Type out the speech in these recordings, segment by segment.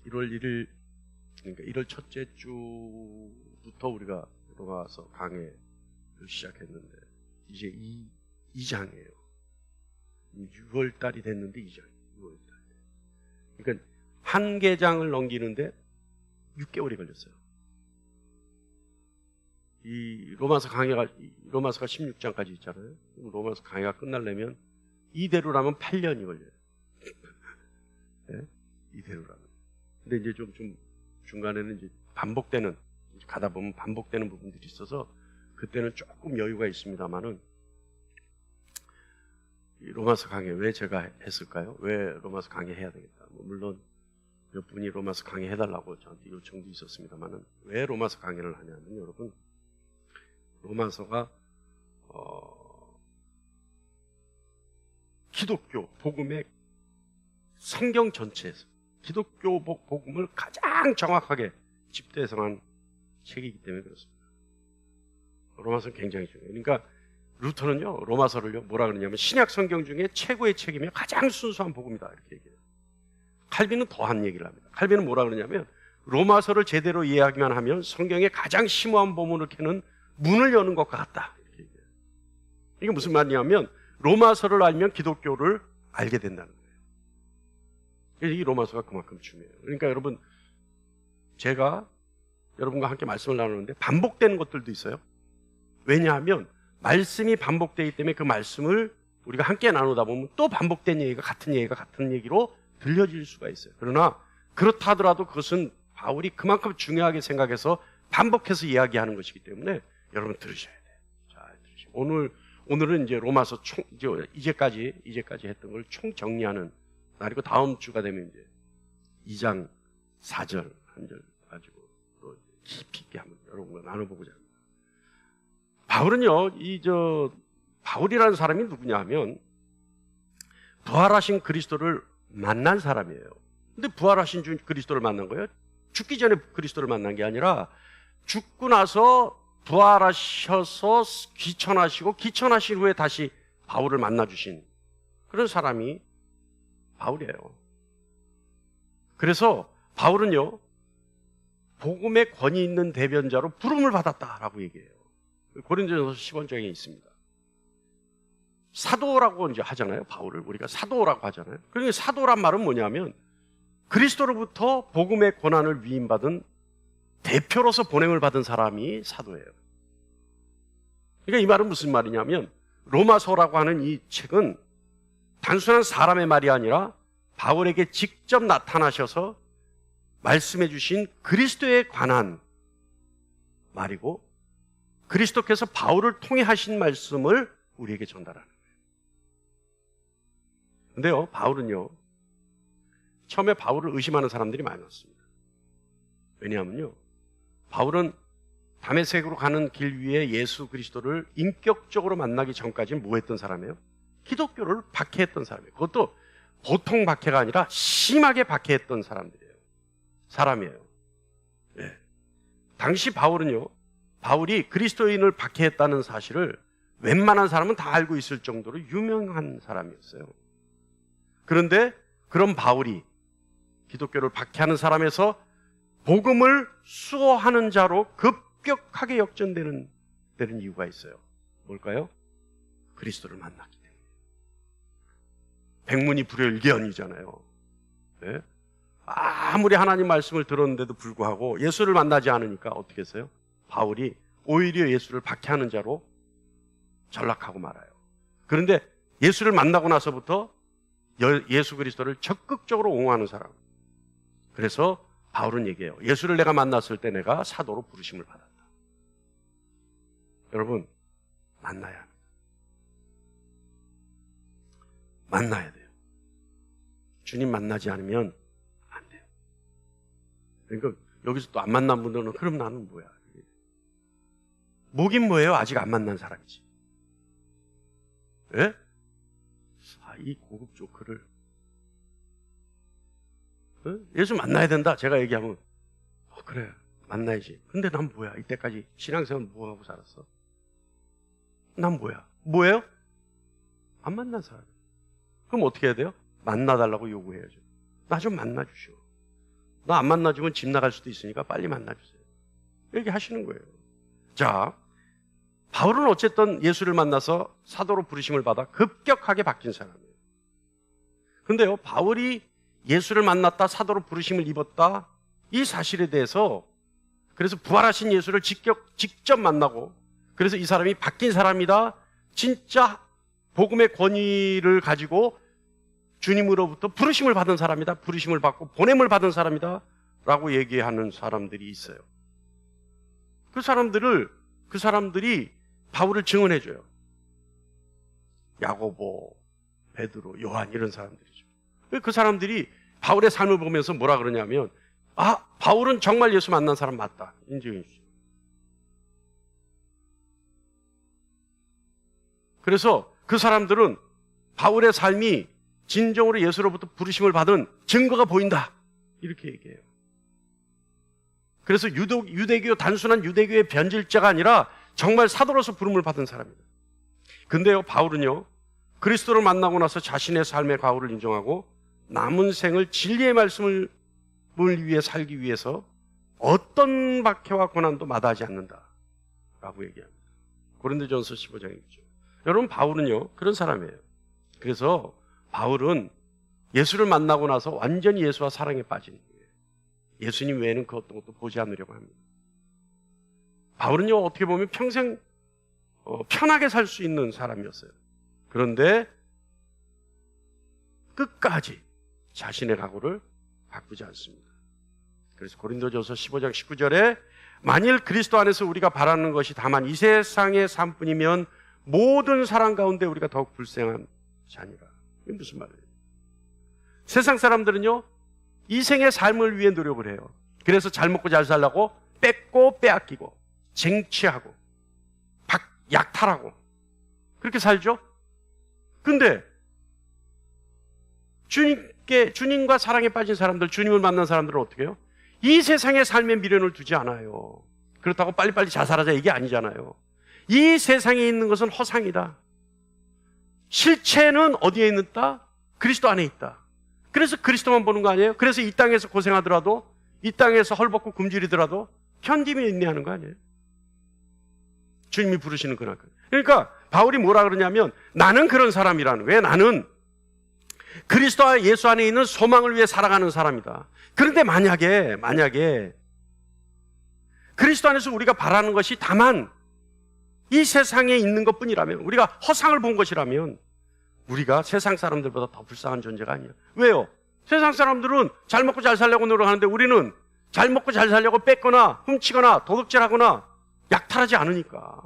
1월 1일, 그러니까 1월 첫째 주부터 우리가 로마서 강해를 시작했는데 이제 2장이에요. 6월 달이 됐는데 2장, 6월 달. 그러니까 한 계장을 넘기는데 6개월이 걸렸어요. 이 로마서가 16장까지 있잖아요. 로마서 강해가 끝나려면 이대로라면 8년이 걸려요. 네? 이대로라면. 근데 이제 좀 중간에는 이제 반복되는, 가다 보면 반복되는 부분들이 있어서 그때는 조금 여유가 있습니다만은, 이 로마서 강해 왜 제가 했을까요? 왜 로마서 강해 해야 되겠다. 물론 몇 분이 로마서 강해 해달라고 저한테 요청도 있었습니다만은, 왜 로마서 강해를 하냐면, 여러분, 로마서가 기독교 복음의 성경 전체에서 기독교 복음을 가장 정확하게 집대성한 책이기 때문에 그렇습니다. 로마서는 굉장히 중요해요. 그러니까 루터는요, 로마서를요, 뭐라 그러냐면 신약 성경 중에 최고의 책이며 가장 순수한 복음이다, 이렇게 얘기해요. 칼빈은 더한 얘기를 합니다. 칼빈은 뭐라 그러냐면, 로마서를 제대로 이해하기만 하면 성경의 가장 심오한 보문을 캐는 문을 여는 것과 같다, 이렇게 얘기해요. 이게 무슨 말이냐면, 로마서를 알면 기독교를 알게 된다는 거예요. 그래서 이 로마서가 그만큼 중요해요. 그러니까 여러분, 제가 여러분과 함께 말씀을 나누는데 반복되는 것들도 있어요. 왜냐하면 말씀이 반복되기 때문에 그 말씀을 우리가 함께 나누다 보면 또 반복된 얘기가 같은 얘기로 들려질 수가 있어요. 그러나 그렇다 하더라도 그것은 바울이 그만큼 중요하게 생각해서 반복해서 이야기하는 것이기 때문에 여러분 들으셔야 돼요. 잘 들으시고, 오늘은 이제 로마서 이제까지 했던 걸 총 정리하는 날이고, 다음 주가 되면 이제 2장 4절 한 절 가지고 또 깊이 있게 한번 여러분과 나눠보고자 합니다. 바울은요, 바울이라는 사람이 누구냐 하면 부활하신 그리스도를 만난 사람이에요. 근데 부활하신 그리스도를 만난 거예요? 죽기 전에 그리스도를 만난 게 아니라 죽고 나서 부활하셔서 귀천하신 후에 다시 바울을 만나주신 그런 사람이 바울이에요. 그래서 바울은요, 복음의 권위 있는 대변자로 부름을 받았다라고 얘기해요. 고린도전서 10원장에 있습니다. 사도라고 이제 하잖아요. 바울을 우리가 사도라고 하잖아요. 그러니까 사도란 말은 뭐냐면 그리스도로부터 복음의 권한을 위임받은 대표로서 보냄을 받은 사람이 사도예요. 그러니까 이 말은 무슨 말이냐면, 로마서라고 하는 이 책은 단순한 사람의 말이 아니라 바울에게 직접 나타나셔서 말씀해 주신 그리스도에 관한 말이고, 그리스도께서 바울을 통해 하신 말씀을 우리에게 전달하는 거예요. 근데요, 바울은요, 처음에 바울을 의심하는 사람들이 많았습니다. 왜냐하면요, 바울은 다메섹으로 가는 길 위에 예수 그리스도를 인격적으로 만나기 전까지는 뭐 했던 사람이에요? 기독교를 박해했던 사람이에요. 그것도 보통 박해가 아니라 심하게 박해했던 사람이에요. 네. 당시 바울이 그리스도인을 박해했다는 사실을 웬만한 사람은 다 알고 있을 정도로 유명한 사람이었어요. 그런데 그런 바울이 기독교를 박해하는 사람에서 복음을 수호하는 자로 급격하게 역전되는 이유가 있어요. 뭘까요? 그리스도를 만났기 때문에. 백문이 불여일견이잖아요. 네? 아무리 하나님 말씀을 들었는데도 불구하고 예수를 만나지 않으니까 어떻게 했어요? 바울이 오히려 예수를 박해하는 자로 전락하고 말아요. 그런데 예수를 만나고 나서부터 예수 그리스도를 적극적으로 옹호하는 사람. 그래서 바울은 얘기해요. 예수를 내가 만났을 때 내가 사도로 부르심을 받았다. 여러분, 만나야 합니다. 만나야 돼요. 주님 만나지 않으면 안 돼요. 그러니까 여기서 또 안 만난 분들은 그럼 나는 뭐야? 뭐긴 뭐예요? 아직 안 만난 사람이지. 예? 이 고급 조크를 예수 만나야 된다 제가 얘기하면 그래 만나야지. 근데 난 뭐야? 이때까지 신앙생활 뭐하고 살았어? 난 뭐예요? 안 만난 사람. 그럼 어떻게 해야 돼요? 만나달라고 요구해야죠. 나 좀 만나주시오. 너 안 만나주면 집 나갈 수도 있으니까 빨리 만나주세요. 이렇게 하시는 거예요. 자, 바울은 어쨌든 예수를 만나서 사도로 부르심을 받아 급격하게 바뀐 사람이에요. 근데요, 바울이 예수를 만났다, 사도로 부르심을 입었다, 이 사실에 대해서, 그래서 부활하신 예수를 직접 만나고, 그래서 이 사람이 바뀐 사람이다, 진짜 복음의 권위를 가지고 주님으로부터 부르심을 받은 사람이다, 부르심을 받고 보냄을 받은 사람이다 라고 얘기하는 사람들이 있어요. 그 사람들이 바울을 증언해줘요. 야고보, 베드로, 요한 이런 사람들이죠. 그 사람들이 바울의 삶을 보면서 뭐라 그러냐면, 아, 바울은 정말 예수 만난 사람 맞다, 인정해 주죠. 그래서 그 사람들은 바울의 삶이 진정으로 예수로부터 부르심을 받은 증거가 보인다, 이렇게 얘기해요. 그래서 유대교, 단순한 유대교의 변질자가 아니라 정말 사도로서 부름을 받은 사람입니다. 근데요, 바울은요, 그리스도를 만나고 나서 자신의 삶의 과오를 인정하고 남은 생을 진리의 말씀을 위해 살기 위해서 어떤 박해와 고난도 마다하지 않는다라고 얘기합니다. 고린도전서 15장이죠. 여러분, 바울은요, 그런 사람이에요. 그래서 바울은 예수를 만나고 나서 완전히 예수와 사랑에 빠진 거예요. 예수님 외에는 그 어떤 것도 보지 않으려고 합니다. 바울은요, 어떻게 보면 평생 편하게 살 수 있는 사람이었어요. 그런데 끝까지 자신의 각오를 바꾸지 않습니다. 그래서 고린도전서 15장 19절에 만일 그리스도 안에서 우리가 바라는 것이 다만 이 세상의 삶뿐이면 모든 사람 가운데 우리가 더욱 불쌍한 자니라. 이게 무슨 말이에요? 세상 사람들은요, 이 생의 삶을 위해 노력을 해요. 그래서 잘 먹고 잘 살려고 뺏고 빼앗기고 쟁취하고 약탈하고 그렇게 살죠. 근데 주님과 사랑에 빠진 사람들, 주님을 만난 사람들은 어떻게 해요? 이 세상의 삶에 미련을 두지 않아요. 그렇다고 빨리빨리 자살하자 이게 아니잖아요. 이 세상에 있는 것은 허상이다. 실체는 어디에 있다? 그리스도 안에 있다. 그래서 그리스도만 보는 거 아니에요? 그래서 이 땅에서 고생하더라도, 이 땅에서 헐벗고 굶주리더라도 견디며 인내하는 거 아니에요? 주님이 부르시는 그날까지. 그러니까 바울이 뭐라 그러냐면, 나는 그런 사람이라는 거예요. 나는 그리스도와 예수 안에 있는 소망을 위해 살아가는 사람이다. 그런데 만약에 그리스도 안에서 우리가 바라는 것이 다만 이 세상에 있는 것뿐이라면, 우리가 허상을 본 것이라면 우리가 세상 사람들보다 더 불쌍한 존재가 아니야. 왜요? 세상 사람들은 잘 먹고 잘 살려고 노력하는데 우리는 잘 먹고 잘 살려고 뺏거나 훔치거나 도둑질하거나 약탈하지 않으니까.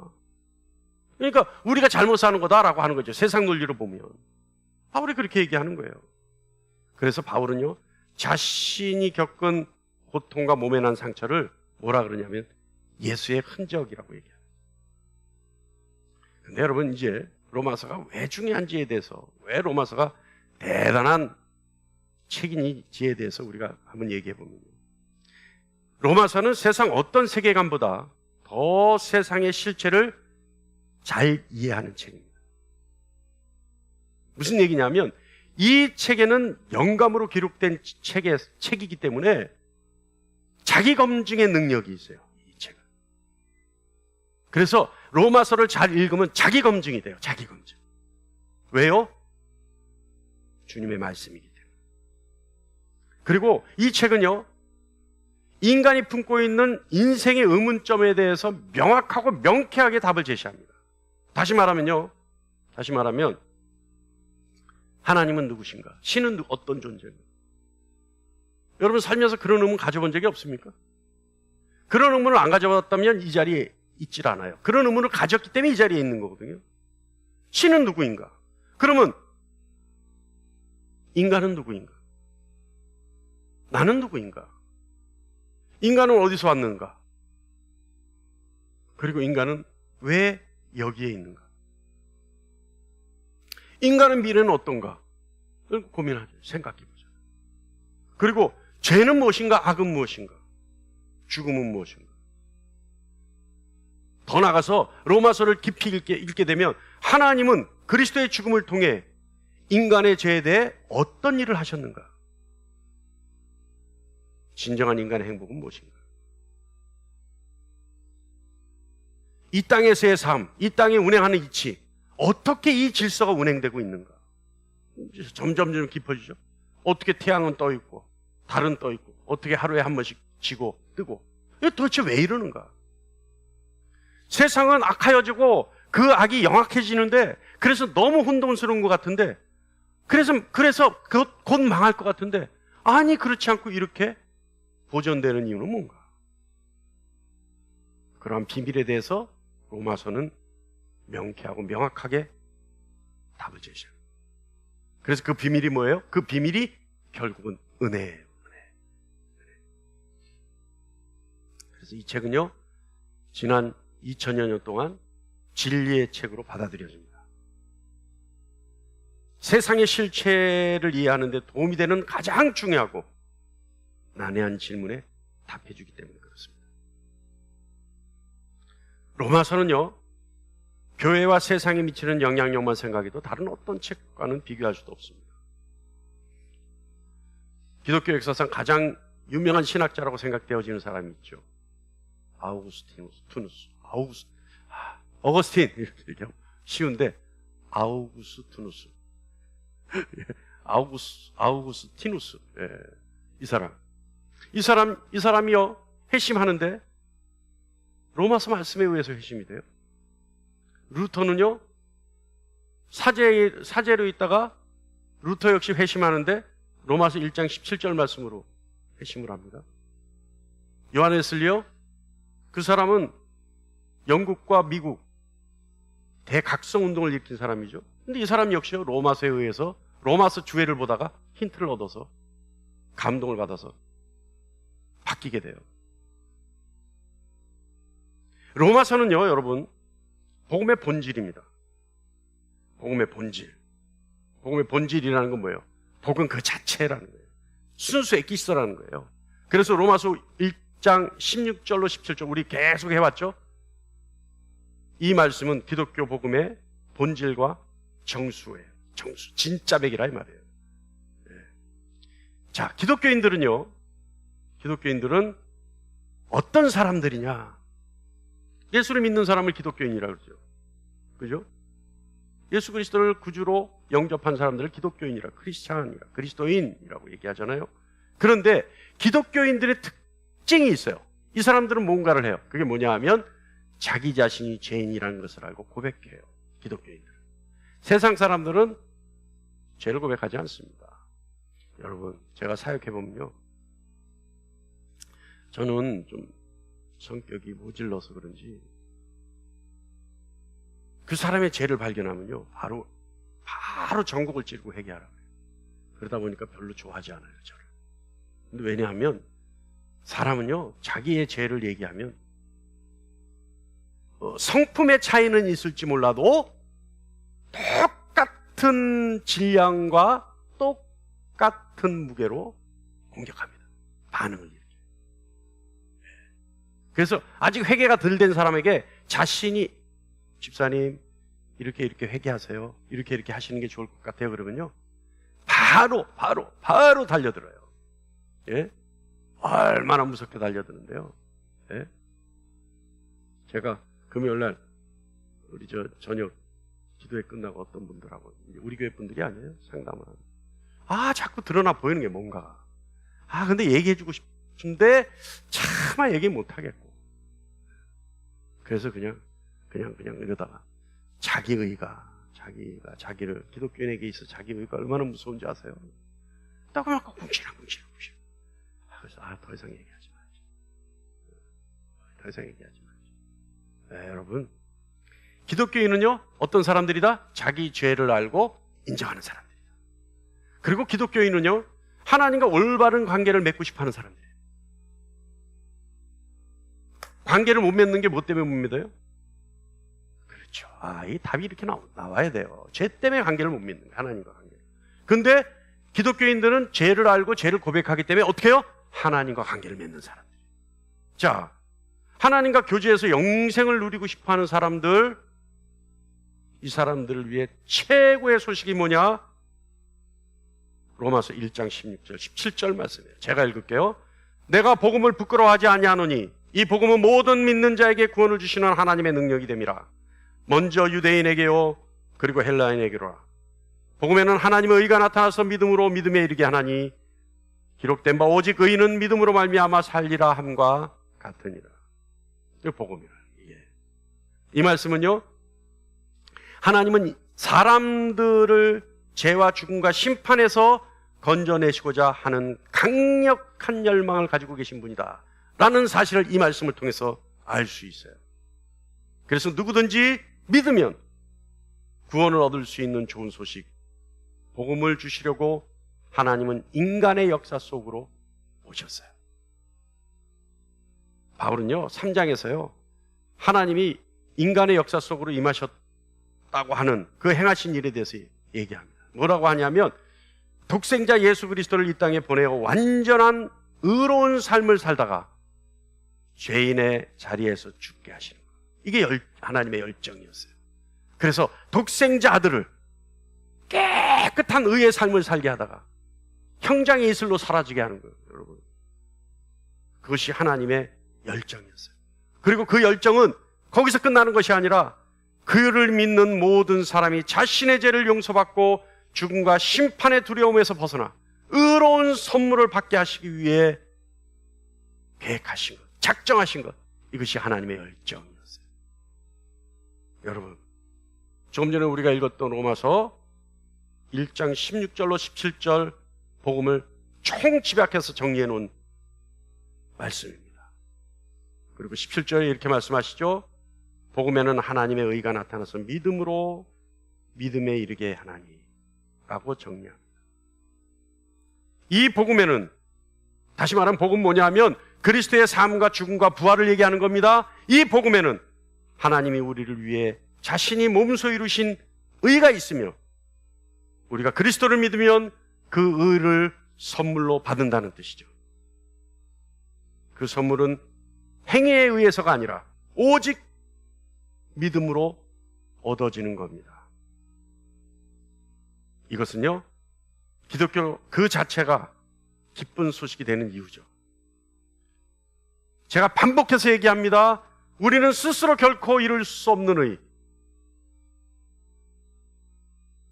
그러니까 우리가 잘못 사는 거다라고 하는 거죠. 세상 논리로 보면. 바울이 그렇게 얘기하는 거예요. 그래서 바울은요, 자신이 겪은 고통과 몸에 난 상처를 뭐라 그러냐면 예수의 흔적이라고 얘기해요. 근데 여러분, 이제 로마서가 왜 중요한지에 대해서, 왜 로마서가 대단한 책인지에 대해서 우리가 한번 얘기해 보면, 로마서는 세상 어떤 세계관보다 더 세상의 실체를 잘 이해하는 책입니다. 무슨 얘기냐면, 이 책에는 영감으로 기록된 책이기 때문에 자기 검증의 능력이 있어요, 이 책은. 그래서 로마서를 잘 읽으면 자기 검증이 돼요, 자기 검증. 왜요? 주님의 말씀이기 때문에. 그리고 이 책은요, 인간이 품고 있는 인생의 의문점에 대해서 명확하고 명쾌하게 답을 제시합니다. 다시 말하면 하나님은 누구신가? 신은 어떤 존재인가? 여러분 살면서 그런 의문 가져본 적이 없습니까? 그런 의문을 안 가져봤다면 이 자리에 있질 않아요. 그런 의문을 가졌기 때문에 이 자리에 있는 거거든요. 신은 누구인가? 그러면 인간은 누구인가? 나는 누구인가? 인간은 어디서 왔는가? 그리고 인간은 왜 여기에 있는가? 인간의 미래는 어떤가? 고민하죠. 생각해보죠. 그리고 죄는 무엇인가? 악은 무엇인가? 죽음은 무엇인가? 더 나아가서 로마서를 깊이 읽게 되면 하나님은 그리스도의 죽음을 통해 인간의 죄에 대해 어떤 일을 하셨는가? 진정한 인간의 행복은 무엇인가? 이 땅에서의 삶, 이 땅에 운행하는 이치, 어떻게 이 질서가 운행되고 있는가? 점점 깊어지죠. 어떻게 태양은 떠 있고 달은 떠 있고 어떻게 하루에 한 번씩 지고 뜨고, 이게 도대체 왜 이러는가? 세상은 악하여지고 그 악이 영악해지는데, 그래서 너무 혼돈스러운 것 같은데, 그래서 곧 망할 것 같은데, 아니 그렇지 않고 이렇게 보존되는 이유는 뭔가? 그러한 비밀에 대해서 로마서는 명쾌하고 명확하게 답을 제시해요. 그래서 그 비밀이 뭐예요? 그 비밀이 결국은 은혜예요. 그래서 이 책은요, 지난 2000여 년 동안 진리의 책으로 받아들여집니다. 세상의 실체를 이해하는 데 도움이 되는 가장 중요하고 난해한 질문에 답해주기 때문에 그렇습니다. 로마서는요, 교회와 세상에 미치는 영향력만 생각해도 다른 어떤 책과는 비교할 수도 없습니다. 기독교 역사상 가장 유명한 신학자라고 생각되어지는 사람이 있죠. 어거스틴 이렇게 쉬운데 아우구스티누스. 아우구스티누스. 예, 이 사람이요, 회심하는데 로마서 말씀에 의해서 회심이 돼요. 루터는요, 사제로 있다가 루터 역시 회심하는데 로마서 1장 17절 말씀으로 회심을 합니다. 요한 웨슬리요, 그 사람은 영국과 미국 대각성 운동을 일으킨 사람이죠. 근데 이 사람 역시요, 로마서에 의해서 로마서 주해를 보다가 힌트를 얻어서 감동을 받아서 바뀌게 돼요. 로마서는요, 여러분, 복음의 본질입니다. 복음의 본질. 복음의 본질이라는 건 뭐예요? 복음 그 자체라는 거예요. 순수 에키스라는 거예요. 그래서 로마서 1장 16절로 17절 우리 계속 해왔죠? 이 말씀은 기독교 복음의 본질과 정수예요. 정수. 진짜 백이라 이 말이에요. 네. 자, 기독교인들은 어떤 사람들이냐? 예수를 믿는 사람을 기독교인이라고 그러죠. 그죠? 예수 그리스도를 구주로 영접한 사람들을 기독교인이라, 그리스도인이라고 얘기하잖아요. 그런데 기독교인들의 특징이 있어요. 이 사람들은 뭔가를 해요. 그게 뭐냐 하면 자기 자신이 죄인이라는 것을 알고 고백해요. 기독교인들은. 세상 사람들은 죄를 고백하지 않습니다. 여러분, 제가 사역해보면요, 저는 좀 성격이 모질러서 그런지 그 사람의 죄를 발견하면요, 바로 전곡을 찌르고 회개하라고 해요. 그러다 보니까 별로 좋아하지 않아요, 저를. 근데 왜냐하면 사람은요, 자기의 죄를 얘기하면 성품의 차이는 있을지 몰라도 똑같은 질량과 똑같은 무게로 공격합니다. 반응을 일으켜요. 그래서 아직 회개가 덜 된 사람에게 자신이, 집사님 이렇게 회개하세요, 이렇게 하시는 게 좋을 것 같아요, 그러면요, 바로 달려들어요. 예? 얼마나 무섭게 달려드는데요. 예? 제가 금요일날 우리 저녁 기도회 끝나고 어떤 분들하고, 우리 교회 분들이 아니에요, 상담을 하는, 자꾸 드러나 보이는 게 뭔가, 근데 얘기해주고 싶은데 차마 얘기 못하겠고, 그래서 그냥 이러다가 자기를, 기독교인에게 있어 자기의가 얼마나 무서운지 아세요? 딱 보면 궁시렁. 그래서 더 이상 얘기하지 말죠. 네, 여러분, 기독교인은요, 어떤 사람들이다? 자기 죄를 알고 인정하는 사람들이다. 그리고 기독교인은요, 하나님과 올바른 관계를 맺고 싶어하는 사람들이에요. 관계를 못 맺는 게 뭐 때문에 못 맺어요? 그렇죠. 이 답이 이렇게 나와야 돼요. 죄 때문에 관계를 못 맺는 거예요, 하나님과 관계를. 근데 기독교인들은 죄를 알고 죄를 고백하기 때문에 어떻게 해요? 하나님과 관계를 맺는 사람들. 자, 하나님과 교제해서 영생을 누리고 싶어하는 사람들, 이 사람들을 위해 최고의 소식이 뭐냐? 로마서 1장 16절 17절 말씀이에요. 제가 읽을게요. 내가 복음을 부끄러워하지 아니하노니 이 복음은 모든 믿는 자에게 구원을 주시는 하나님의 능력이 됨이라. 먼저 유대인에게요 그리고 헬라인에게로라. 복음에는 하나님의 의가 나타나서 믿음으로 믿음에 이르게 하나니 기록된 바 오직 의인은 믿음으로 말미암아 살리라 함과 같으니라. 이 복음이라. 이 말씀은요, 하나님은 사람들을 죄와 죽음과 심판에서 건져내시고자 하는 강력한 열망을 가지고 계신 분이다 라는 사실을 이 말씀을 통해서 알 수 있어요. 그래서 누구든지 믿으면 구원을 얻을 수 있는 좋은 소식, 복음을 주시려고 하나님은 인간의 역사 속으로 오셨어요. 바울은요 3장에서요 하나님이 인간의 역사 속으로 임하셨다고 하는 그 행하신 일에 대해서 얘기합니다. 뭐라고 하냐면 독생자 예수 그리스도를 이 땅에 보내어 완전한 의로운 삶을 살다가 죄인의 자리에서 죽게 하시는 거예요. 이게 하나님의 열정이었어요. 그래서 독생자 아들을 깨끗한 의의 삶을 살게 하다가 형장의 이슬로 사라지게 하는 거예요. 여러분, 그것이 하나님의 열정이었어요. 그리고 그 열정은 거기서 끝나는 것이 아니라 그를 믿는 모든 사람이 자신의 죄를 용서받고 죽음과 심판의 두려움에서 벗어나 의로운 선물을 받게 하시기 위해 계획하신 것, 작정하신 것, 이것이 하나님의 열정이었어요. 여러분, 조금 전에 우리가 읽었던 로마서 1장 16절로 17절 복음을 총집약해서 정리해 놓은 말씀입니다. 그리고 17절에 이렇게 말씀하시죠. 복음에는 하나님의 의가 나타나서 믿음으로 믿음에 이르게 하나니 라고 정리합니다. 이 복음에는, 다시 말하면 복음 뭐냐면 그리스도의 삶과 죽음과 부활을 얘기하는 겁니다. 이 복음에는 하나님이 우리를 위해 자신이 몸소 이루신 의가 있으며 우리가 그리스도를 믿으면 그 의를 선물로 받는다는 뜻이죠. 그 선물은 행위에 의해서가 아니라 오직 믿음으로 얻어지는 겁니다. 이것은요, 기독교 그 자체가 기쁜 소식이 되는 이유죠. 제가 반복해서 얘기합니다. 우리는 스스로 결코 이룰 수 없는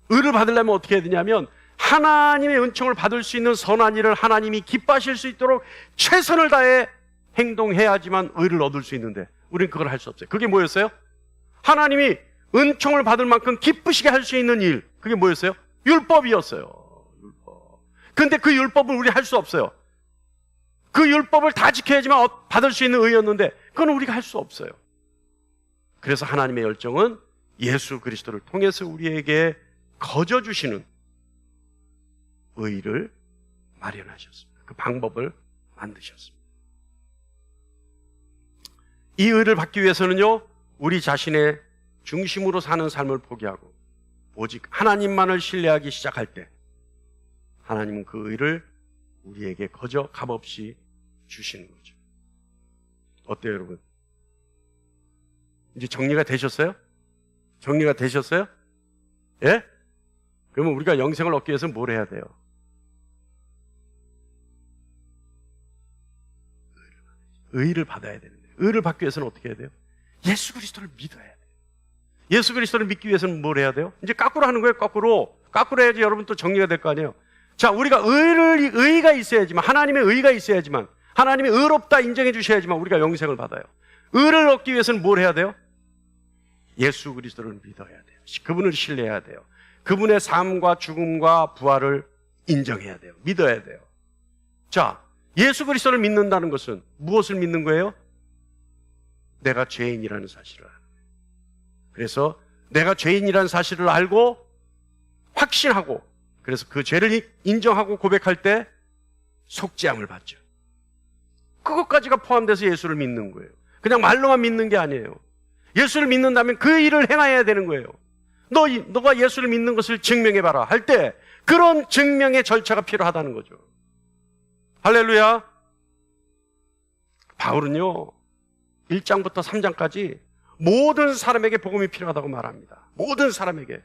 의를 받으려면 어떻게 해야 되냐면 하나님의 은총을 받을 수 있는 선한 일을 하나님이 기뻐하실 수 있도록 최선을 다해 행동해야지만 의를 얻을 수 있는데 우리는 그걸 할 수 없어요. 그게 뭐였어요? 하나님이 은총을 받을 만큼 기쁘시게 할 수 있는 일, 그게 뭐였어요? 율법이었어요. 율법. 근데 그 율법을 우리 할 수 없어요. 그 율법을 다 지켜야지만 받을 수 있는 의였는데 그건 우리가 할 수 없어요. 그래서 하나님의 열정은 예수 그리스도를 통해서 우리에게 거저주시는 의를 마련하셨습니다. 그 방법을 만드셨습니다. 이 의를 받기 위해서는요, 우리 자신의 중심으로 사는 삶을 포기하고 오직 하나님만을 신뢰하기 시작할 때 하나님은 그 의를 우리에게 거저 값없이 주시는 거죠. 어때요, 여러분? 이제 정리가 되셨어요? 정리가 되셨어요? 예? 그러면 우리가 영생을 얻기 위해서는 뭘 해야 돼요? 의를 받아야 되는데, 의를 받기 위해서는 어떻게 해야 돼요? 예수 그리스도를 믿어야 돼요. 예수 그리스도를 믿기 위해서는 뭘 해야 돼요? 이제 거꾸로 하는 거예요. 거꾸로 해야지 여러분 또 정리가 될 거 아니에요. 자, 우리가 의가 있어야지만, 하나님의 의가 있어야지만, 하나님이 의롭다 인정해 주셔야지만 우리가 영생을 받아요. 의를 얻기 위해서는 뭘 해야 돼요? 예수 그리스도를 믿어야 돼요. 그분을 신뢰해야 돼요. 그분의 삶과 죽음과 부활을 인정해야 돼요. 믿어야 돼요. 자, 예수 그리스도를 믿는다는 것은 무엇을 믿는 거예요? 내가 죄인이라는 사실을 알아요. 그래서 내가 죄인이라는 사실을 알고 확신하고, 그래서 그 죄를 인정하고 고백할 때 속죄함을 받죠. 그것까지가 포함돼서 예수를 믿는 거예요. 그냥 말로만 믿는 게 아니에요. 예수를 믿는다면 그 일을 행해야 되는 거예요. 너가 예수를 믿는 것을 증명해봐라 할 때 그런 증명의 절차가 필요하다는 거죠. 할렐루야. 바울은요 1장부터 3장까지 모든 사람에게 복음이 필요하다고 말합니다. 모든 사람에게.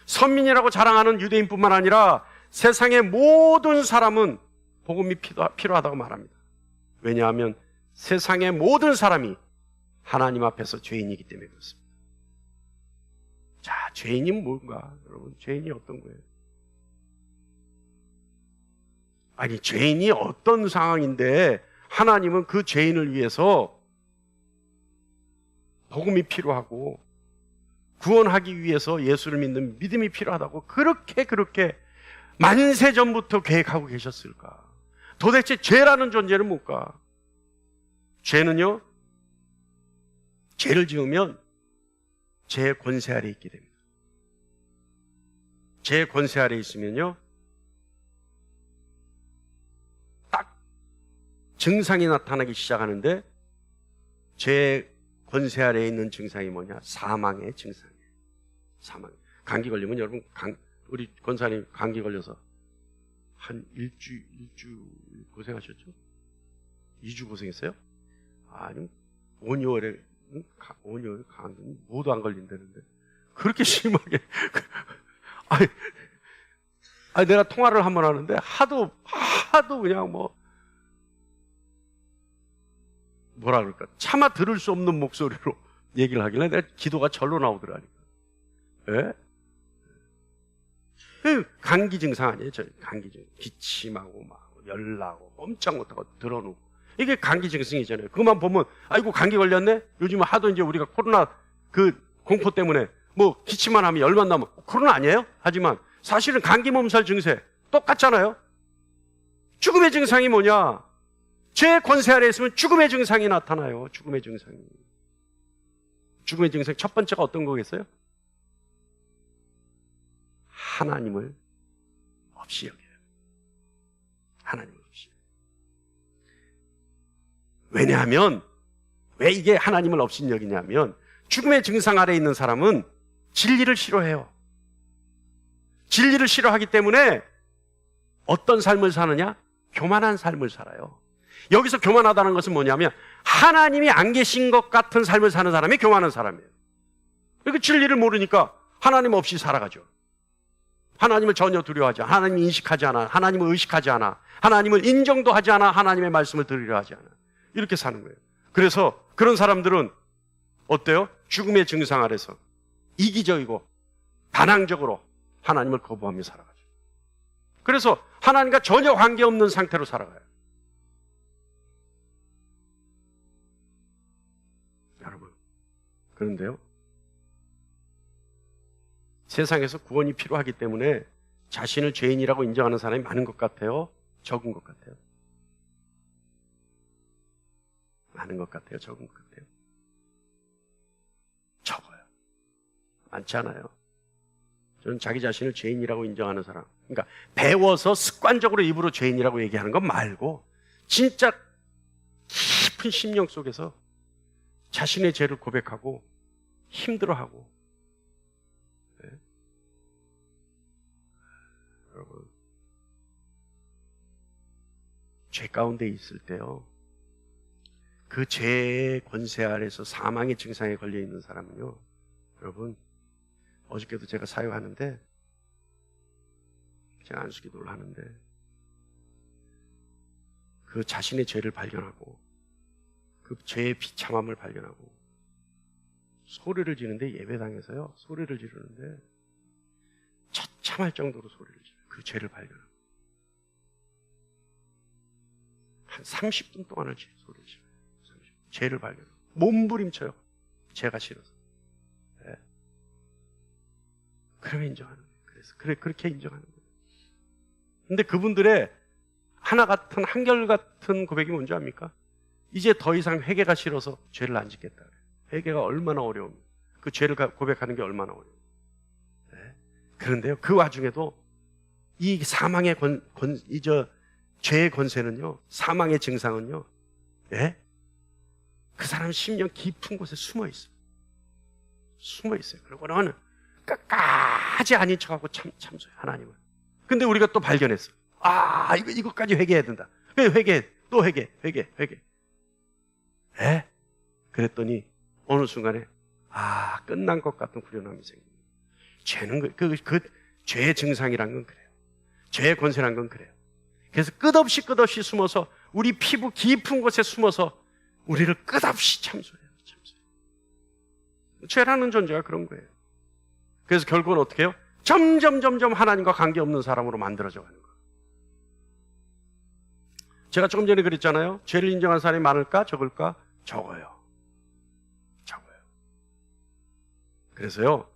선민이라고 자랑하는 유대인뿐만 아니라 세상의 모든 사람은 복음이 필요하다고 말합니다. 왜냐하면 세상의 모든 사람이 하나님 앞에서 죄인이기 때문에 그렇습니다. 자, 죄인이 뭔가? 여러분, 죄인이 어떤 거예요? 아니, 죄인이 어떤 상황인데 하나님은 그 죄인을 위해서 복음이 필요하고 구원하기 위해서 예수를 믿는 믿음이 필요하다고 그렇게 만세 전부터 계획하고 계셨을까? 도대체 죄라는 존재는 뭘까? 죄는요, 죄를 지으면 죄의 권세 아래 있게 됩니다. 죄의 권세 아래 있으면요, 딱 증상이 나타나기 시작하는데, 죄의 권세 아래에 있는 증상이 뭐냐? 사망의 증상이에요. 사망. 감기 걸리면 여러분, 우리 권사님 감기 걸려서 한 일주 고생하셨죠? 2주 고생했어요? 아니, 5개월에 감기 모두 안 걸린다는데 그렇게 심하게 아니 내가 통화를 한번 하는데 하도 그냥 뭐라 그럴까, 차마 들을 수 없는 목소리로 얘기를 하길래 내가 기도가 절로 나오더라니까. 예? 감기 증상 아니에요? 감기 증상. 기침하고 열나고 꼼짝 못하고 들어누고, 이게 감기 증상이잖아요. 그것만 보면 아이고 감기 걸렸네. 요즘은 하도 이제 우리가 코로나 그 공포 때문에 기침만 하면 열만 나면 코로나 아니에요? 하지만 사실은 감기 몸살 증세 똑같잖아요. 죽음의 증상이 뭐냐? 죄의 권세 아래에 있으면 죽음의 증상이 나타나요. 죽음의 증상이. 죽음의 증상 첫 번째가 어떤 거겠어요? 하나님을 없이 여겨요. 하나님을 없이. 왜냐하면, 왜 이게 하나님을 없이 여기냐면, 죽음의 증상 아래에 있는 사람은 진리를 싫어해요. 진리를 싫어하기 때문에 어떤 삶을 사느냐? 교만한 삶을 살아요. 여기서 교만하다는 것은 뭐냐면 하나님이 안 계신 것 같은 삶을 사는 사람이 교만한 사람이에요. 그러니까 진리를 모르니까 하나님 없이 살아가죠. 하나님을 전혀 두려워하지 않아. 하나님을 인식하지 않아. 하나님을 의식하지 않아. 하나님을 인정도 하지 않아. 하나님의 말씀을 들으려 하지 않아. 이렇게 사는 거예요. 그래서 그런 사람들은 어때요? 죽음의 증상 아래서 이기적이고 반항적으로 하나님을 거부하며 살아가죠. 그래서 하나님과 전혀 관계없는 상태로 살아가요. 여러분, 그런데요, 세상에서 구원이 필요하기 때문에 자신을 죄인이라고 인정하는 사람이 많은 것 같아요? 적은 것 같아요? 많은 것 같아요? 적은 것 같아요? 적어요. 많지 않아요. 저는 자기 자신을 죄인이라고 인정하는 사람, 그러니까 배워서 습관적으로 입으로 죄인이라고 얘기하는 것 말고 진짜 깊은 심령 속에서 자신의 죄를 고백하고 힘들어하고, 네. 여러분, 죄 가운데 있을 때요, 그 죄의 권세 아래서 사망의 증상에 걸려 있는 사람은요, 여러분, 어저께도 제가 사역하는데, 제가 안수기도를 하는데, 그 자신의 죄를 발견하고 그 죄의 비참함을 발견하고 소리를 지르는데, 예배당에서요 소리를 지르는데 처참할 정도로 소리를 지르요. 그 죄를 발견하고 한 30분 동안을 소리를 지르요. 죄를 발견하고 몸부림쳐요. 죄가 싫어서. 네. 그러면 인정하는 거예요. 그래서 그렇게 인정하는 거예요. 근데 그분들의 하나 같은, 한결같은 고백이 뭔지 압니까? 이제 더 이상 회개가 싫어서 죄를 안 짓겠다. 회개가 얼마나 어려우면, 그 죄를 고백하는 게 얼마나 어려워요. 네. 그런데요, 그 와중에도 이 사망의 죄의 권세는요, 사망의 증상은요, 네? 그 사람 심령 깊은 곳에 숨어 있어요. 숨어 있어요. 그러고는 끝까지 아닌 척하고 참소해, 하나님을. 근데 우리가 또 발견했어. 이것까지 회개해야 된다. 왜 회개해? 또 회개. 에? 그랬더니 어느 순간에 끝난 것 같은 후련함이 생깁니다. 죄는 그 죄의 증상이란 건 그래요. 죄의 권세란 건 그래요. 그래서 끝없이 숨어서 우리 피부 깊은 곳에 숨어서 우리를 끝없이 참소해요. 죄라는 존재가 그런 거예요. 그래서 결국은 어떻게 해요? 점점 하나님과 관계없는 사람으로 만들어져 가는 거예요. 제가 조금 전에 그랬잖아요. 죄를 인정한 사람이 많을까? 적을까? 적어요. 그래서요,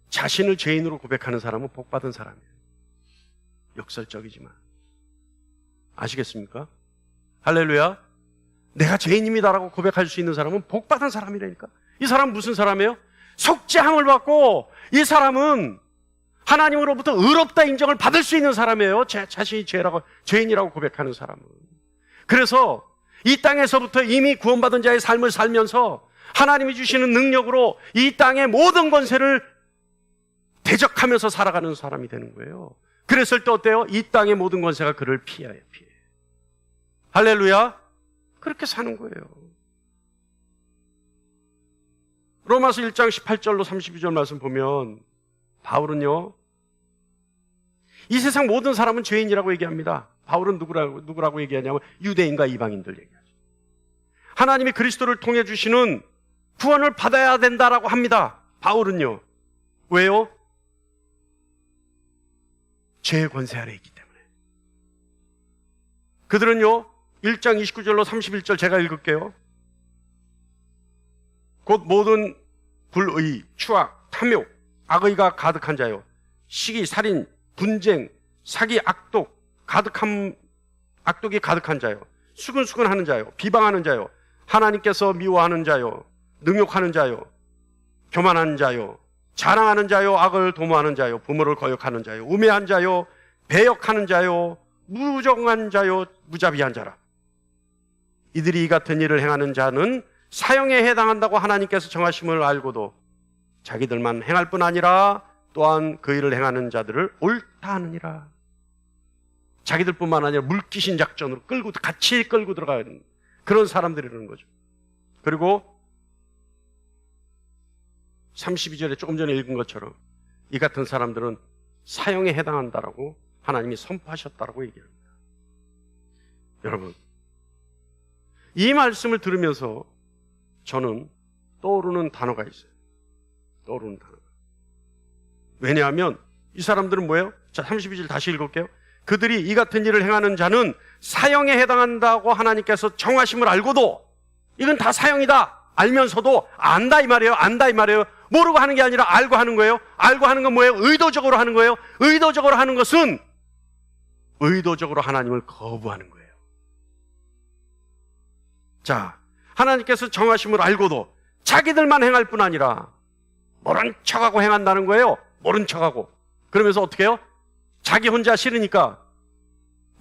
자신을 죄인으로 고백하는 사람은 복받은 사람이에요. 역설적이지만. 아시겠습니까? 할렐루야. 내가 죄인입니다라고 고백할 수 있는 사람은 복받은 사람이라니까. 이 사람은 무슨 사람이에요? 속죄함을 받고, 이 사람은 하나님으로부터 의롭다 인정을 받을 수 있는 사람이에요. 자신이 죄인이라고 고백하는 사람은. 그래서 이 땅에서부터 이미 구원받은 자의 삶을 살면서 하나님이 주시는 능력으로 이 땅의 모든 권세를 대적하면서 살아가는 사람이 되는 거예요. 그랬을 때 어때요? 이 땅의 모든 권세가 그를 피해. 할렐루야. 그렇게 사는 거예요. 로마서 1장 18절로 32절 말씀 보면 바울은요, 이 세상 모든 사람은 죄인이라고 얘기합니다. 바울은 누구라고 얘기하냐면 유대인과 이방인들 얘기하죠. 하나님이 그리스도를 통해 주시는 구원을 받아야 된다라고 합니다. 바울은요. 왜요? 죄의 권세 아래 있기 때문에. 그들은요, 1장 29절로 31절 제가 읽을게요. 곧 모든 불의, 추악, 탐욕, 악의가 가득한 자요, 시기, 살인, 분쟁, 사기, 악독이 가득한 자요, 수근수근하는 자요, 비방하는 자요, 하나님께서 미워하는 자요, 능욕하는 자요, 교만한 자요, 자랑하는 자요, 악을 도모하는 자요, 부모를 거역하는 자요, 우매한 자요, 배역하는 자요, 무정한 자요, 무자비한 자라. 이들이 이 같은 일을 행하는 자는 사형에 해당한다고 하나님께서 정하심을 알고도 자기들만 행할 뿐 아니라 또한 그 일을 행하는 자들을 옳다 하느니라. 자기들뿐만 아니라 물귀신 작전으로 같이 끌고 들어가는 그런 사람들이라는 거죠. 그리고 32절에 조금 전에 읽은 것처럼 이 같은 사람들은 사형에 해당한다라고 하나님이 선포하셨다라고 얘기합니다. 여러분, 이 말씀을 들으면서 저는 떠오르는 단어가 있어요. 떠오르는 단어가. 왜냐하면 이 사람들은 뭐예요? 자, 32절 다시 읽을게요. 그들이 이 같은 일을 행하는 자는 사형에 해당한다고 하나님께서 정하심을 알고도, 이건 다 사형이다 알면서도 안다 이 말이에요. 안다 이 말이에요. 모르고 하는 게 아니라 알고 하는 거예요. 알고 하는 건 뭐예요? 의도적으로 하는 거예요. 의도적으로 하는 것은 의도적으로 하나님을 거부하는 거예요. 자, 하나님께서 정하심을 알고도 자기들만 행할 뿐 아니라 모른 척하고 행한다는 거예요. 모른 척하고. 그러면서 어떻게 해요? 자기 혼자 싫으니까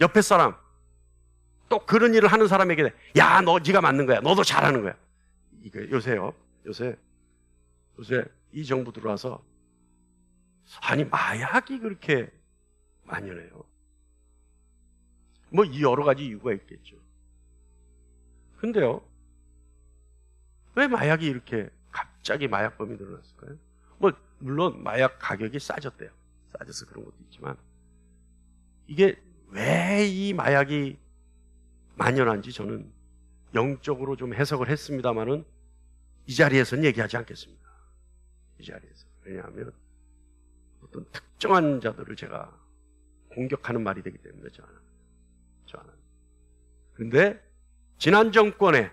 옆에 사람, 또 그런 일을 하는 사람에게 야, 네가 맞는 거야. 너도 잘하는 거야. 이게 요새 이 정부 들어와서 아니 마약이 그렇게 만연해요. 뭐 여러 가지 이유가 있겠죠. 근데요, 왜 마약이 이렇게 갑자기 마약범이 늘어났을까요? 뭐 물론 마약 가격이 싸졌대요. 싸져서 그런 것도 있지만 이게 왜 이 마약이 만연한지 저는 영적으로 좀 해석을 했습니다마는 이 자리에서는 얘기하지 않겠습니다. 이 자리에서. 왜냐하면 어떤 특정한 자들을 제가 공격하는 말이 되기 때문에 저는. 그런데 지난 정권에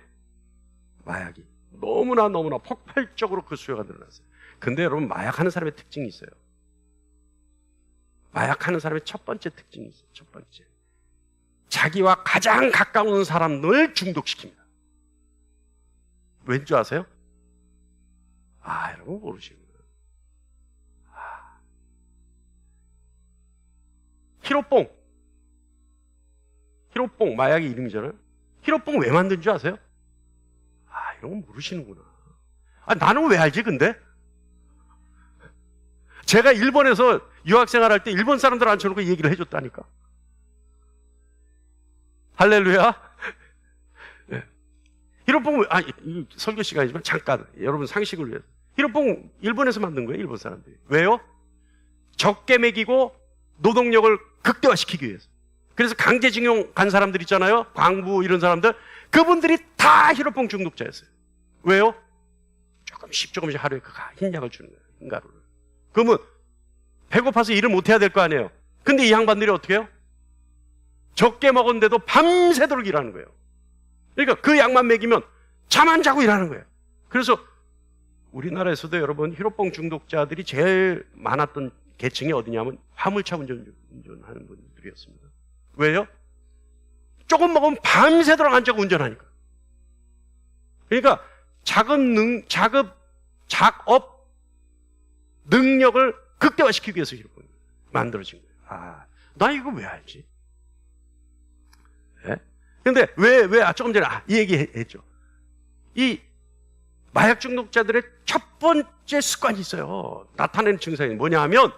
마약이 너무나 폭발적으로 그 수요가 늘어났어요. 근데 여러분, 마약하는 사람의 특징이 있어요. 마약하는 사람의 첫 번째 특징이 있어요. 첫 번째. 자기와 가장 가까운 사람을 중독시킵니다. 왠 줄 아세요? 여러분 모르시는구나. 히로뽕 마약의 이름이잖아요. 히로뽕 왜 만든 줄 아세요? 이런 거 모르시는구나. 나는 왜 알지 근데? 제가 일본에서 유학생활할 때 일본 사람들 앉혀놓고 이 얘기를 해줬다니까. 할렐루야. 네. 히로뽕, 설교 시간이지만 잠깐 여러분 상식을 위해서. 히로뽕 일본에서 만든 거예요. 일본 사람들이. 왜요? 적게 먹이고 노동력을 극대화시키기 위해서. 그래서 강제징용 간 사람들 있잖아요. 광부 이런 사람들. 그분들이 다 히로뽕 중독자였어요. 왜요? 조금씩 하루에 그 흰약을 주는 거예요. 흰가루를. 그러면 배고파서 일을 못 해야 될 거 아니에요. 근데 이 양반들이 어떻게 해요? 적게 먹었는데도 밤새도록 일하는 거예요. 그러니까 그 약만 먹이면 잠 안 자고 일하는 거예요. 그래서 우리나라에서도 여러분 히로뽕 중독자들이 제일 많았던 계층이 어디냐면 화물차 운전하는 분들이었습니다. 왜요? 조금 먹으면 밤새도록 안 자고 운전하니까. 그러니까 작업 능력을 극대화시키기 위해서 히로뽕이 만들어진 거예요. 아, 나 이거 왜 알지? 예? 근데 조금 전에 이 얘기 했죠. 이 마약 중독자들의 첫 번째 습관이 있어요. 나타내는 증상이 뭐냐 하면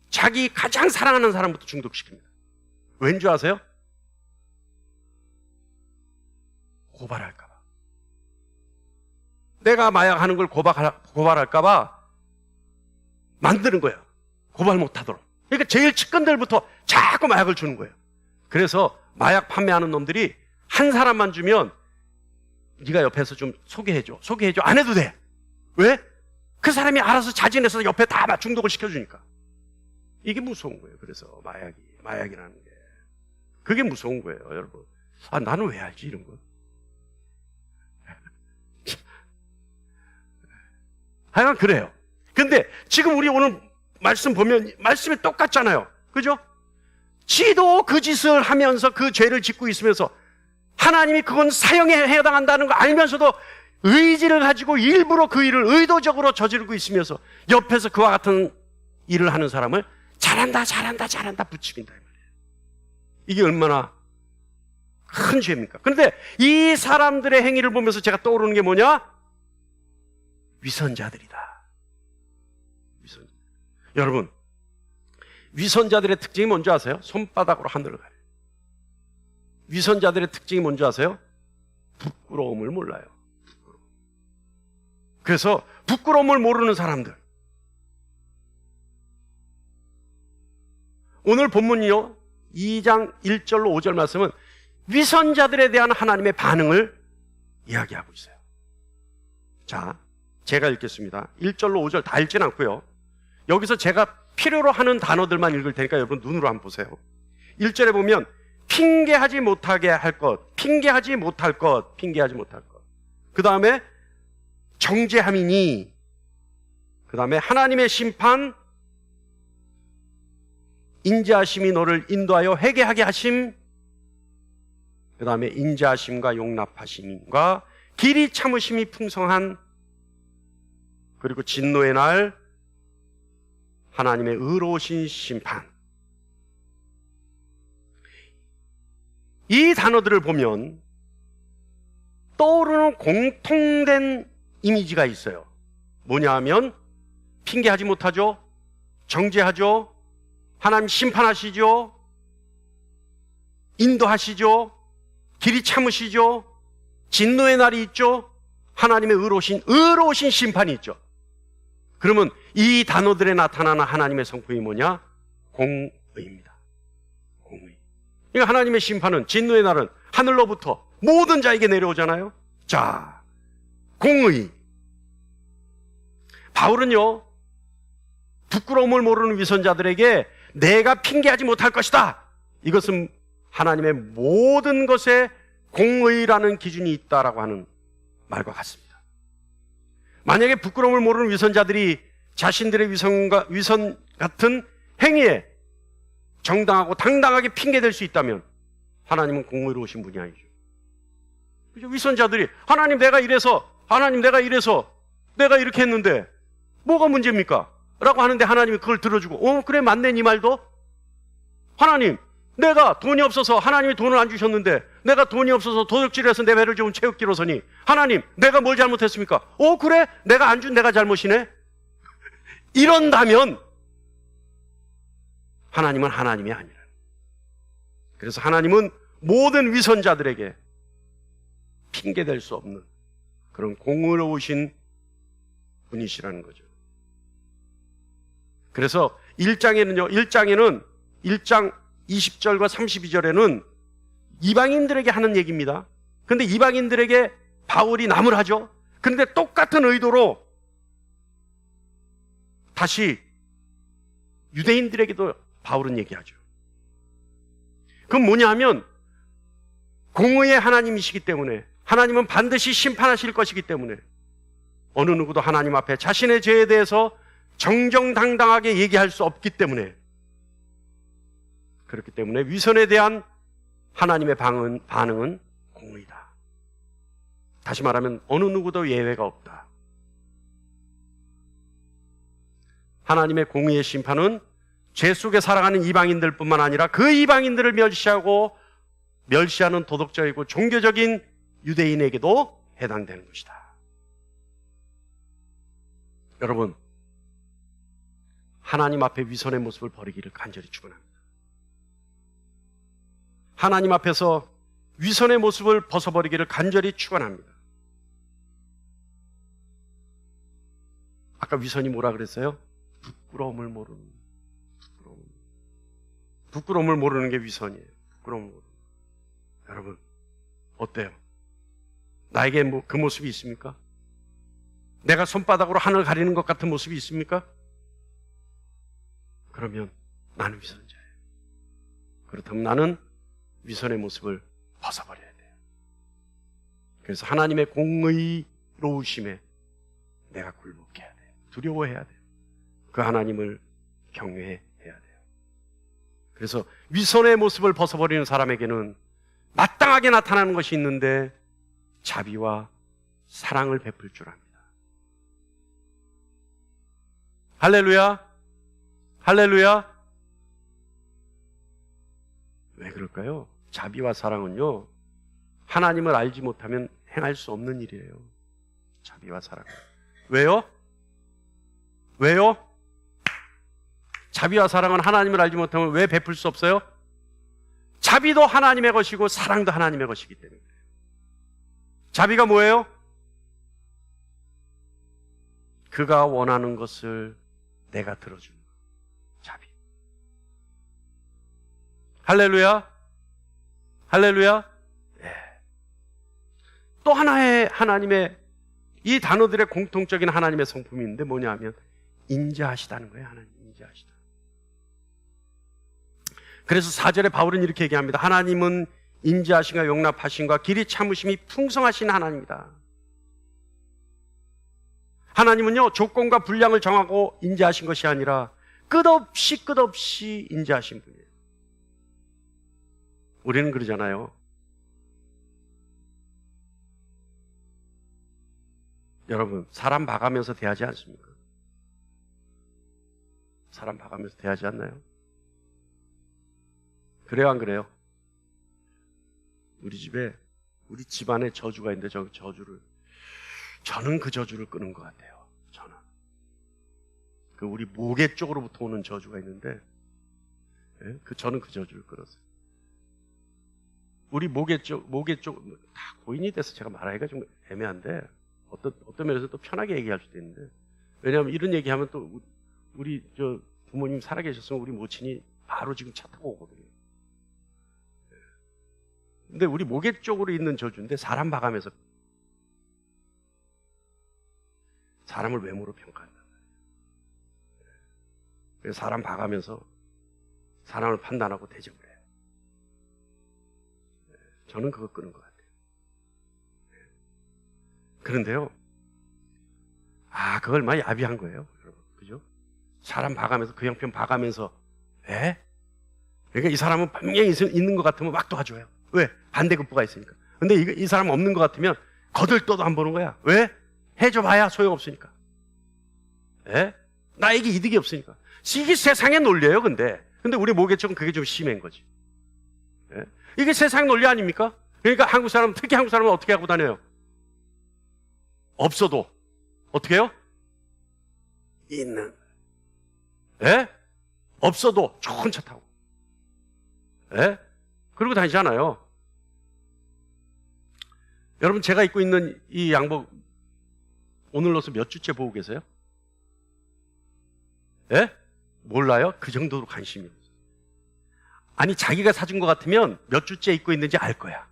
자기 가장 사랑하는 사람부터 중독시킵니다. 왠 줄 아세요? 고발할까봐. 내가 마약하는 걸 고발할까봐 만드는 거예요. 고발 못하도록. 그러니까 제일 측근들부터 자꾸 마약을 주는 거예요. 그래서 마약 판매하는 놈들이 한 사람만 주면 네가 옆에서 좀 소개해줘. 안 해도 돼. 왜? 그 사람이 알아서 자진해서 옆에 다 중독을 시켜주니까. 이게 무서운 거예요. 그래서 마약이라는 게. 그게 무서운 거예요, 여러분. 아, 나는 왜 알지, 이런 거. 하여간 그래요. 근데 지금 우리 오늘 말씀 보면 말씀이 똑같잖아요. 그죠? 지도 그 짓을 하면서 그 죄를 짓고 있으면서 하나님이 그건 사형에 해당한다는 거 알면서도 의지를 가지고 일부러 그 일을 의도적으로 저지르고 있으면서 옆에서 그와 같은 일을 하는 사람을 잘한다 부추긴다. 이게 얼마나 큰 죄입니까? 그런데 이 사람들의 행위를 보면서 제가 떠오르는 게 뭐냐? 위선자들이다. 여러분, 위선자들의 특징이 뭔지 아세요? 손바닥으로 하늘을 가려요. 위선자들의 특징이 뭔지 아세요? 부끄러움을 몰라요. 그래서 부끄러움을 모르는 사람들. 오늘 본문이요 2장 1절로 5절 말씀은 위선자들에 대한 하나님의 반응을 이야기하고 있어요. 자, 제가 읽겠습니다. 1절로 5절 다 읽진 않고요. 여기서 제가 필요로 하는 단어들만 읽을 테니까 여러분 눈으로 한번 보세요. 1절에 보면 핑계하지 못하게 할 것, 핑계하지 못할 것. 그 다음에 정죄함이니, 그 다음에 하나님의 심판, 인자하심이 너를 인도하여 회개하게 하심, 그 다음에 인자하심과 용납하심과 길이 참으심이 풍성한, 그리고 진노의 날 하나님의 의로우신 심판. 이 단어들을 보면 떠오르는 공통된 이미지가 있어요. 뭐냐 하면 핑계하지 못하죠, 정죄하죠, 하나님 심판하시죠, 인도하시죠, 길이 참으시죠, 진노의 날이 있죠, 하나님의 의로우신 심판이 있죠. 그러면 이 단어들에 나타나는 하나님의 성품이 뭐냐? 공의입니다. 공의. 그러니까 하나님의 심판은, 진노의 날은 하늘로부터 모든 자에게 내려오잖아요. 자, 공의. 바울은요, 부끄러움을 모르는 위선자들에게 내가 핑계하지 못할 것이다. 이것은 하나님의 모든 것에 공의라는 기준이 있다라고 하는 말과 같습니다. 만약에 부끄러움을 모르는 위선자들이 자신들의 위선 같은 행위에 정당하고 당당하게 핑계댈 수 있다면 하나님은 공의로우신 분이 아니죠. 그죠? 위선자들이 하나님 내가 이래서 내가 이렇게 했는데 뭐가 문제입니까? 라고 하는데 하나님이 그걸 들어주고 그래 맞네 네 말도. 하나님 내가 돈이 없어서 하나님이 돈을 안 주셨는데 내가 돈이 없어서 도둑질해서 내 배를 좋은 체육기로 서니 하나님 내가 뭘 잘못했습니까? 그래 내가 안 준 내가 잘못이네. 이런다면 하나님은 하나님이 아니라. 그래서 하나님은 모든 위선자들에게 핑계댈 수 없는 그런 공의로우신 분이시라는 거죠. 그래서 1장에는 1장 20절과 32절에는 이방인들에게 하는 얘기입니다. 근데 이방인들에게 바울이 남을 하죠. 근데 똑같은 의도로 다시 유대인들에게도 바울은 얘기하죠. 그건 뭐냐 하면 공의의 하나님이시기 때문에, 하나님은 반드시 심판하실 것이기 때문에 어느 누구도 하나님 앞에 자신의 죄에 대해서 정정당당하게 얘기할 수 없기 때문에, 그렇기 때문에 위선에 대한 하나님의 반응은 공의다. 다시 말하면 어느 누구도 예외가 없다. 하나님의 공의의 심판은 죄 속에 살아가는 이방인들뿐만 아니라 그 이방인들을 멸시하는 도덕적이고 종교적인 유대인에게도 해당되는 것이다. 여러분, 하나님 앞에 위선의 모습을 버리기를 간절히 축원합니다. 하나님 앞에서 위선의 모습을 벗어버리기를 간절히 축원합니다. 아까 위선이 뭐라 그랬어요? 부끄러움을 모르는 게 위선이에요. 부끄러움을 모르는. 여러분, 어때요? 나에게 그 모습이 있습니까? 내가 손바닥으로 하늘 가리는 것 같은 모습이 있습니까? 그러면 나는 위선자예요. 그렇다면 나는 위선의 모습을 벗어버려야 돼요. 그래서 하나님의 공의로우심에 내가 굴복해야 돼요. 두려워해야 돼요. 그 하나님을 경외해야 돼요. 그래서 위선의 모습을 벗어버리는 사람에게는 마땅하게 나타나는 것이 있는데 자비와 사랑을 베풀 줄 압니다. 할렐루야! 할렐루야! 왜 그럴까요? 자비와 사랑은요, 하나님을 알지 못하면 행할 수 없는 일이에요. 자비와 사랑. 왜요? 왜요? 자비와 사랑은 하나님을 알지 못하면 왜 베풀 수 없어요? 자비도 하나님의 것이고 사랑도 하나님의 것이기 때문에. 자비가 뭐예요? 그가 원하는 것을 내가 들어주는 것. 자비. 할렐루야? 할렐루야? 네. 또 하나의 하나님의, 이 단어들의 공통적인 하나님의 성품이 있는데 뭐냐 하면 인자하시다는 거예요. 하나님 인자하시다. 그래서 4절에 바울은 이렇게 얘기합니다. 하나님은 인자하심과 용납하심과 길이 참으심이 풍성하신 하나님이다. 하나님은요, 조건과 분량을 정하고 인자하신 것이 아니라 끝없이 인자하신 분이에요. 우리는 그러잖아요. 여러분, 사람 봐가면서 대하지 않습니까? 사람 봐가면서 대하지 않나요? 그래요, 안 그래요? 우리 집안에 저주가 있는데 저는 그 저주를 끄는 것 같아요. 우리 모계 쪽으로부터 오는 저주가 있는데, 저는 그 저주를 끌었어요. 우리 모계 쪽, 다 고인이 돼서 제가 말하기가 좀 애매한데, 어떤 면에서 또 편하게 얘기할 수도 있는데, 왜냐하면 이런 얘기하면 또, 우리 부모님 살아계셨으면 우리 모친이 바로 지금 차 타고 오거든요. 근데 우리 모계 쪽으로 있는 저주인데, 사람 봐가면서, 사람을 외모로 평가한다. 그래서 사람 봐가면서 사람을 판단하고 대접을 해요. 저는 그거 끄는 것 같아요. 그런데요, 그거 얼마나 야비한 거예요, 여러분. 그죠? 사람 봐가면서, 그 형편 봐가면서, 그러니까 이 사람은 분명히 있는 것 같으면 막 도와줘요. 왜? 반대급부가 있으니까. 근데 이 사람 없는 것 같으면 거들떠도 안 보는 거야. 왜? 해줘봐야 소용없으니까. 나에게 이득이 없으니까. 이게 세상의 논리예요, 근데 우리 모계 쪽은 그게 좀 심한 거지. 이게 세상 논리 아닙니까? 그러니까 특히 한국 사람은 어떻게 하고 다녀요? 없어도 어떻게 해요? 있는. 없어도 좋은 차 타고. 그러고 다니잖아요. 여러분, 제가 입고 있는 이 양복 오늘로서 몇 주째 보고 계세요? 몰라요? 그 정도로 관심이 없어요. 아니, 자기가 사준 것 같으면 몇 주째 입고 있는지 알 거야.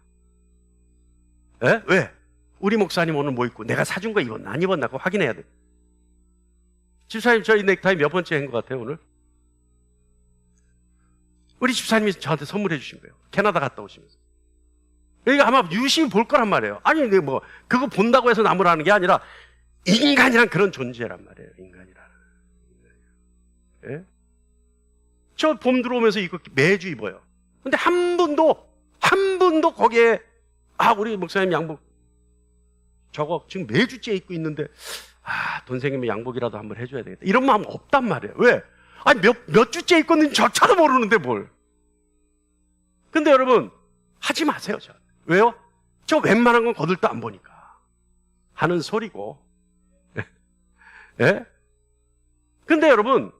에? 왜? 우리 목사님 오늘 뭐 입고 내가 사준 거 입었나 안 입었나 그거 확인해야 돼. 집사님, 저희 넥타이 몇 번째 한 것 같아요 오늘? 우리 집사님이 저한테 선물해 주신 거예요. 캐나다 갔다 오시면서. 그러니까 아마 유심히 볼 거란 말이에요. 아니, 뭐 그거 본다고 해서 나무라는 게 아니라 인간이란 그런 존재란 말이에요. 인간이란. 예? 저 봄 들어오면서 이거 매주 입어요. 근데 한 분도 거기에 우리 목사님 양복 저거 지금 매주째 입고 있는데 돈 생기면 양복이라도 한번 해줘야 되겠다. 이런 마음 없단 말이에요. 왜? 아니 몇 주째 입고 있는지 저차도 모르는데 뭘. 근데 여러분 하지 마세요. 저. 왜요? 저 웬만한 건 거들떠 안 보니까 하는 소리고. 예? 근데 여러분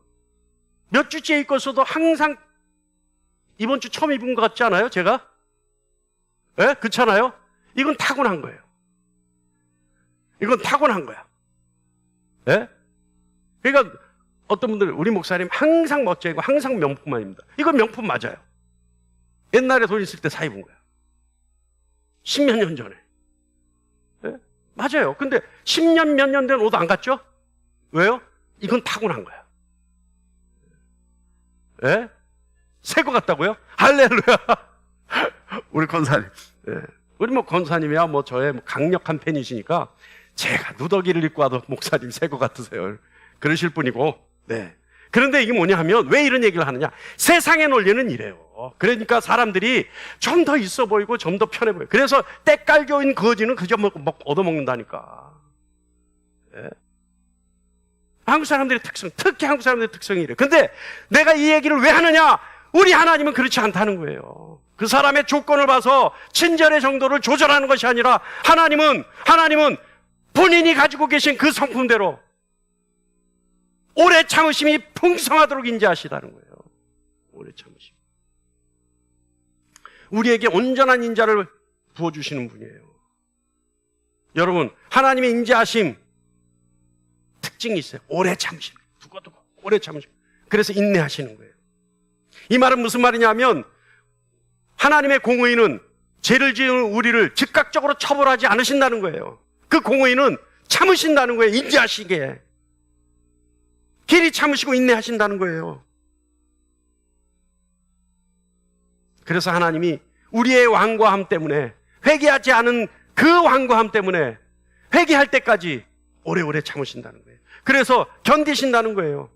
몇 주째 입고 있어도 항상 이번 주 처음 입은 것 같지 않아요? 제가? 예? 그렇잖아요? 이건 타고난 거예요. 이건 타고난 거야. 예? 그러니까 어떤 분들 우리 목사님 항상 멋져 입고 항상 명품만 입니다. 이건 명품 맞아요. 옛날에 돈 있을 때 사 입은 거야. 10몇 년 전에. 예? 맞아요. 근데 10년 몇 년 된 옷 안 갔죠? 왜요? 이건 타고난 거야. 예? 새 거 같다고요? 할렐루야. 우리 권사님. 예. 우리 뭐 권사님이야 뭐 저의 강력한 팬이시니까 제가 누더기를 입고 와도 목사님 새 거 같으세요. 그러실 분이고. 네. 그런데 이게 뭐냐 하면 왜 이런 얘기를 하느냐? 세상의 논리는 이래요. 그러니까 사람들이 좀 더 있어 보이고 좀 더 편해 보여요. 그래서 때깔교인 거지는 그저 얻어먹는다니까. 네. 한국 사람들의 특성, 특히 한국 사람들의 특성이 이래요. 근데 내가 이 얘기를 왜 하느냐? 우리 하나님은 그렇지 않다는 거예요. 그 사람의 조건을 봐서 친절의 정도를 조절하는 것이 아니라 하나님은 본인이 가지고 계신 그 성품대로 오래 참으심이 풍성하도록 인자하시다는 거예요. 오래 참으심. 우리에게 온전한 인자를 부어주시는 분이에요. 여러분, 하나님의 인자하심 특징이 있어요. 오래 참으심. 두고두고 오래 참으심. 그래서 인내하시는 거예요. 이 말은 무슨 말이냐면 하나님의 공의는 죄를 지은 우리를 즉각적으로 처벌하지 않으신다는 거예요. 그 공의는 참으신다는 거예요. 인자하시게. 길이 참으시고 인내하신다는 거예요. 그래서 하나님이 우리의 완고함 때문에 회개하지 않은 그 완고함 때문에 회개할 때까지 오래오래 참으신다는 거예요. 그래서 견디신다는 거예요.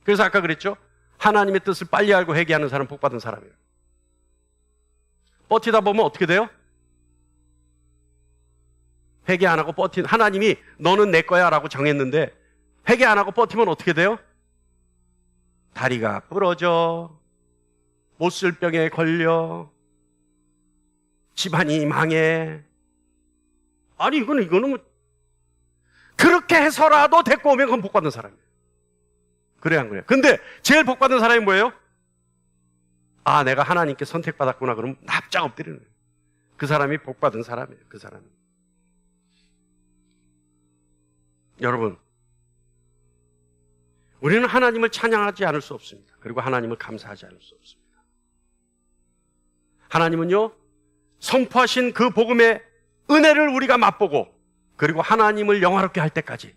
그래서 아까 그랬죠? 하나님의 뜻을 빨리 알고 회개하는 사람 복받은 사람이에요. 버티다 보면 어떻게 돼요? 회개 안 하고 하나님이 너는 내 거야 라고 정했는데 회개 안 하고 버티면 어떻게 돼요? 다리가 부러져, 못 쓸 병에 걸려, 집안이 망해. 아니 이거는 그렇게 해서라도 데리고 오면 그건 복받는 사람이에요. 그래야 안 그래요? 근데 제일 복받는 사람이 뭐예요? 내가 하나님께 선택받았구나 그러면 납작 엎드리는 거예요. 그 사람이 복받은 사람이에요. 그 사람이. 여러분, 우리는 하나님을 찬양하지 않을 수 없습니다. 그리고 하나님을 감사하지 않을 수 없습니다. 하나님은요, 선포하신 그 복음의 은혜를 우리가 맛보고 그리고 하나님을 영화롭게 할 때까지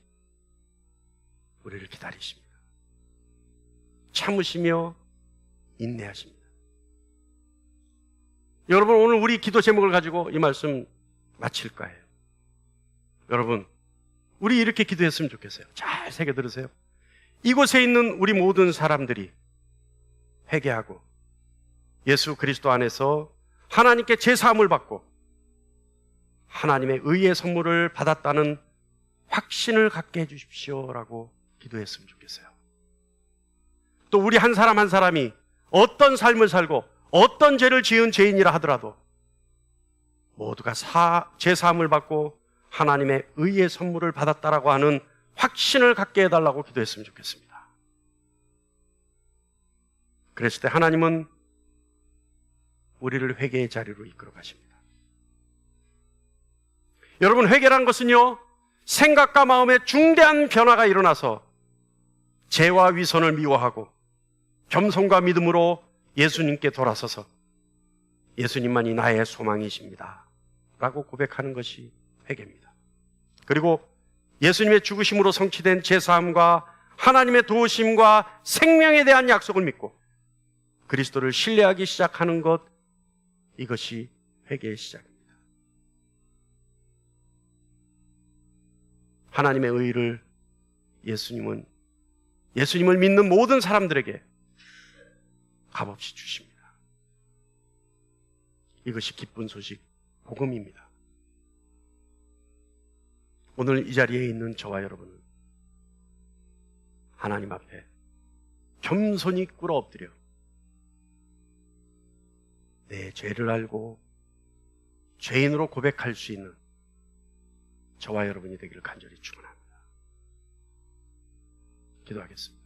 우리를 기다리십니다. 참으시며 인내하십니다. 여러분, 오늘 우리 기도 제목을 가지고 이 말씀 마칠 거예요. 여러분, 우리 이렇게 기도했으면 좋겠어요. 잘 새겨 들으세요. 이곳에 있는 우리 모든 사람들이 회개하고 예수 그리스도 안에서 하나님께 제사함을 받고 하나님의 의의 선물을 받았다는 확신을 갖게 해주십시오라고 기도했으면 좋겠어요. 또 우리 한 사람 한 사람이 어떤 삶을 살고 어떤 죄를 지은 죄인이라 하더라도 모두가 제사함을 받고 하나님의 의의 선물을 받았다라고 하는 확신을 갖게 해달라고 기도했으면 좋겠습니다. 그랬을 때 하나님은 우리를 회개의 자리로 이끌어 가십니다. 여러분, 회개란 것은요, 생각과 마음에 중대한 변화가 일어나서 죄와 위선을 미워하고 겸손과 믿음으로 예수님께 돌아서서 예수님만이 나의 소망이십니다 라고 고백하는 것이 회개입니다. 그리고 예수님의 죽으심으로 성취된 제사함과 하나님의 도우심과 생명에 대한 약속을 믿고 그리스도를 신뢰하기 시작하는 것, 이것이 회개의 시작입니다. 하나님의 의를 예수님을 믿는 모든 사람들에게 값없이 주십니다. 이것이 기쁜 소식, 복음입니다. 오늘 이 자리에 있는 저와 여러분은 하나님 앞에 겸손히 꿇어 엎드려 내 죄를 알고 죄인으로 고백할 수 있는 저와 여러분이 되기를 간절히 축원합니다. 기도하겠습니다.